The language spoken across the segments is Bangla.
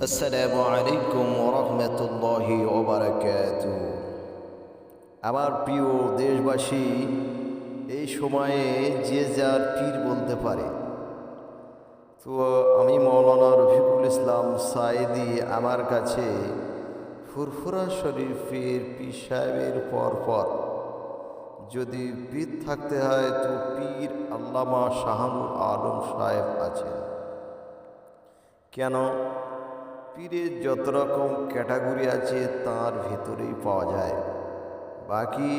আসসালামু আলাইকুম ওয়া রাহমাতুল্লাহি ওয়া বারাকাতুহু। আমার প্রিয় দেশবাসী, এই সময়ে যে যার পীর বলতে পারে। তো আমি মাওলানা রফিকুল ইসলাম সায়েদী আমার কাছে ফুরফুরা শরীফের পীর সাহেবের পর যদি পীর থাকতে হয় তো পীর আল্লামা শাহুল আলম সাহেব আছেন। কেন? পীরের যত রকম ক্যাটাগরি আছে তার ভিতরেই পাওয়া যায়। বাকি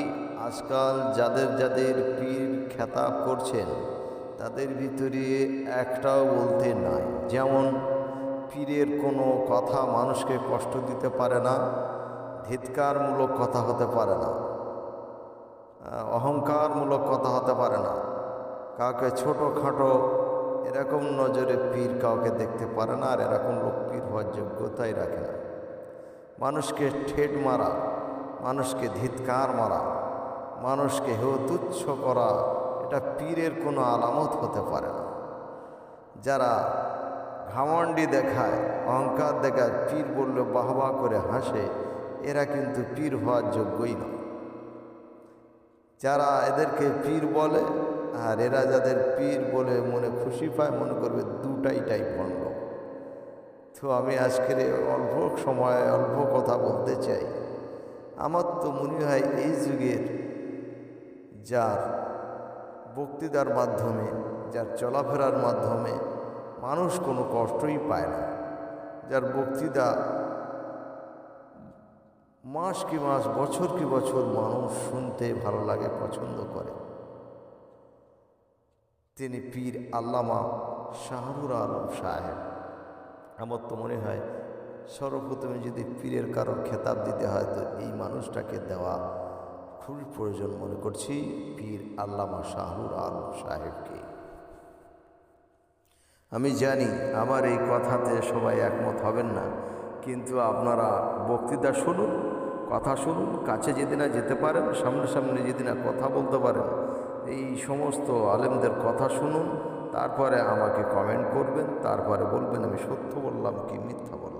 আজকাল যাদের যাদের পীর খেতাব করছেন তাদের ভিতরে একটাও বলতে নাই। যেমন পীরের কোনো কথা মানুষকে কষ্ট দিতে পারে না, ধিৎকারমূলক কথা হতে পারে না, অহংকারমূলক কথা হতে পারে না, কাউকে ছোটোখাটো এরকম নজরে পীর কাউকে দেখতে পারে না, আর এরকম লোক পীর হওয়ার যোগ্যতাই রাখে না। মানুষকে ঠেট মারা, মানুষকে ধিৎকার মারা, মানুষকে হেয় তুচ্ছ করা, এটা পীরের কোনো আলামত হতে পারে না। যারা ঘামণ্ডি দেখায়, অহংকার দেখায়, পীর বললে বাহবা করে হাসে, এরা কিন্তু পীর হওয়ার যোগ্যই না। যারা এদেরকে পীর বলে আর এরা যাদের পীর বলে মনে খুশি পায়, মনে করবে দুটাই ভণ্ড। তো আমি আজকের অল্প সময়ে অল্প কথা বলতে চাই। আমার তো মনে হয় এই যুগের যার বক্তৃতার মাধ্যমে, যার চলাফেরার মাধ্যমে মানুষ কোনো কষ্টই পায় না, যার বক্তৃতা মাস কি মাস, বছর কি বছর মানুষ শুনতে ভালো লাগে, পছন্দ করে, তিনি পীর আল্লামা শাহুল আলম সাহেব। আমার তো মনে হয় সর্বপ্রথমে যদি পীরের কারোর খেতাব দিতে হয় তো এই মানুষটাকে দেওয়া খুবই প্রয়োজন মনে করছি, পীর আল্লামা শাহুল আলম সাহেবকে। আমি জানি আমার এই কথাতে সবাই একমত হবেন না, কিন্তু আপনারা বক্তৃতা শুনুন, কথা শুনুন, কাছে যদি না যেতে পারেন, সামনে যদি না কথা বলতে পারেন, এই সমস্ত আলেমদের কথা শুনুন, তারপরে আমাকে কমেন্ট করবেন, তারপরে বলবেন আমি সত্য বললাম কি মিথ্যা বললাম।